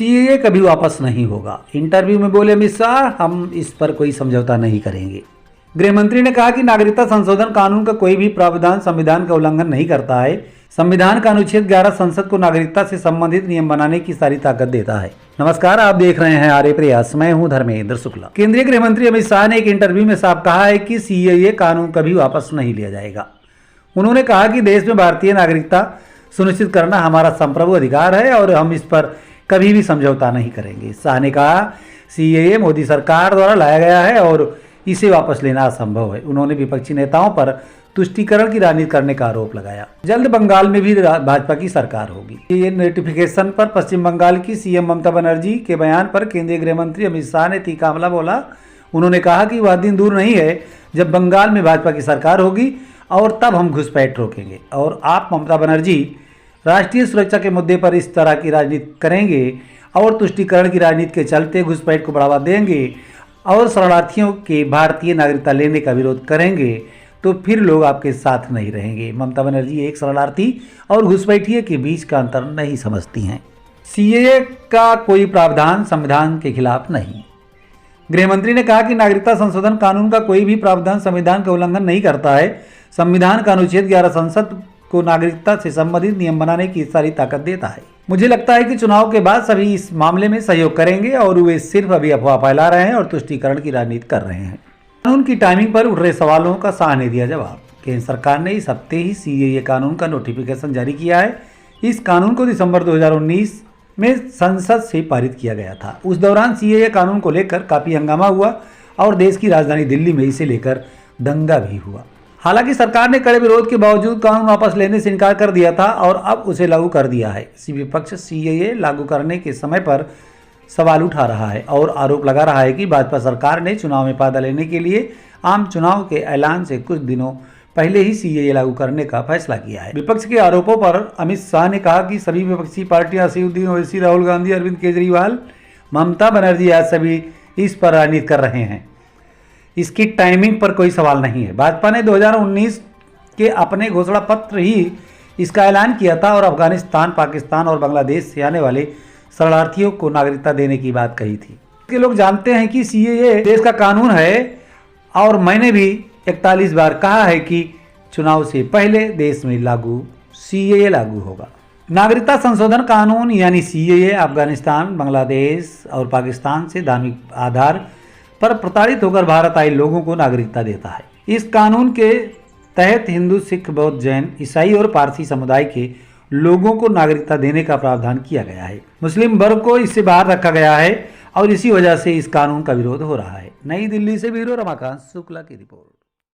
CAA कभी वापस नहीं होगा। इंटरव्यू में बोले अमित शाह, हम इस पर कोई समझौता नहीं करेंगे। गृह मंत्री ने कहा कि नागरिकता संशोधन कानून का कोई भी प्रावधान संविधान का उल्लंघन नहीं करता है। संविधान का अनुच्छेद 11 संसद को नागरिकता से संबंधित नियम बनाने की सारी ताकत देता है। नमस्कार, आप देख रहे हैं आर्य प्रयास। मैं हूं धर्मेंद्र शुक्ला। केंद्रीय गृह मंत्री अमित शाह ने एक इंटरव्यू में साफ कहा है कि सीएए कानून कभी वापस नहीं लिया जाएगा। उन्होंने कहा कि देश में भारतीय नागरिकता सुनिश्चित करना हमारा संप्रभु अधिकार है और हम इस पर कभी भी समझौता नहीं करेंगे। शाह ने कहा सीएए मोदी सरकार द्वारा लाया गया है और इसे वापस लेना असंभव है। उन्होंने विपक्षी नेताओं पर तुष्टीकरण की राजनीति करने का आरोप लगाया। जल्द बंगाल में भी भाजपा की सरकार होगी। ये नोटिफिकेशन पर पश्चिम बंगाल की सीएम ममता बनर्जी के बयान पर केंद्रीय गृह मंत्री अमित शाह ने तीखा हमला बोला। उन्होंने कहा कि वह दिन दूर नहीं है जब बंगाल में भाजपा की सरकार होगी और तब हम घुसपैठ रोकेंगे। और आप ममता बनर्जी राष्ट्रीय सुरक्षा के मुद्दे पर इस तरह की राजनीति करेंगे और तुष्टीकरण की राजनीति के चलते घुसपैठ को बढ़ावा देंगे और शरणार्थियों के भारतीय नागरिकता लेने का विरोध करेंगे तो फिर लोग आपके साथ नहीं रहेंगे। ममता बनर्जी एक शरणार्थी और घुसपैठिए के बीच का अंतर नहीं समझती हैं। सीएए का कोई प्रावधान संविधान के खिलाफ नहीं। गृह मंत्री ने कहा कि नागरिकता संशोधन कानून का कोई भी प्रावधान संविधान का उल्लंघन नहीं करता है। संविधान का अनुच्छेद 11 संसद को नागरिकता से संबंधित नियम बनाने की सारी ताकत देता है। मुझे लगता है कि चुनाव के बाद सभी इस मामले में सहयोग करेंगे और वे सिर्फ अभी अफवाह फैला रहे हैं और तुष्टीकरण की राजनीति कर रहे हैं। कानून की टाइमिंग पर उठ रहे सवालों का शाह ने दिया जवाब। केंद्र सरकार ने इस हफ्ते ही सीएए कानून का नोटिफिकेशन जारी किया है। इस कानून को दिसंबर 2019 में संसद से पारित किया गया था। उस दौरान सीएए कानून को लेकर काफी हंगामा हुआ और देश की राजधानी दिल्ली में इसे लेकर दंगा भी हुआ। हालांकि सरकार ने कड़े विरोध के बावजूद कानून वापस लेने से इनकार कर दिया था और अब उसे लागू कर दिया है। विपक्ष सीएए लागू करने के समय पर सवाल उठा रहा है और आरोप लगा रहा है कि भाजपा सरकार ने चुनाव में फायदा लेने के लिए आम चुनाव के ऐलान से कुछ दिनों पहले ही सीएए लागू करने का फैसला किया है। विपक्ष के आरोपों पर अमित शाह ने कहा कि सभी विपक्षी पार्टियां असदुद्दीन ओवैसी, राहुल गांधी, अरविंद केजरीवाल, ममता बनर्जी आज सभी इस पर राजनीति कर रहे हैं। इसकी टाइमिंग पर कोई सवाल नहीं है। भाजपा ने 2019 के अपने घोषणा पत्र ही इसका ऐलान किया था और अफगानिस्तान, पाकिस्तान और बांग्लादेश से आने वाले शरणार्थियों को नागरिकता देने की बात कही थी। के लोग जानते हैं कि सीएए देश का कानून है और मैंने भी 41 बार कहा है कि चुनाव से पहले देश में सीएए लागू होगा। नागरिकता संशोधन कानून यानी सीएए अफगानिस्तान, बांग्लादेश और पाकिस्तान से धार्मिक आधार पर प्रताड़ित होकर भारत आए लोगों को नागरिकता देता है। इस कानून के तहत हिंदू, सिख, बौद्ध, जैन, ईसाई और पारसी समुदाय के लोगों को नागरिकता देने का प्रावधान किया गया है। मुस्लिम वर्ग को इससे बाहर रखा गया है और इसी वजह से इस कानून का विरोध हो रहा है। नई दिल्ली से ब्यूरो रमाकांत शुक्ला की रिपोर्ट।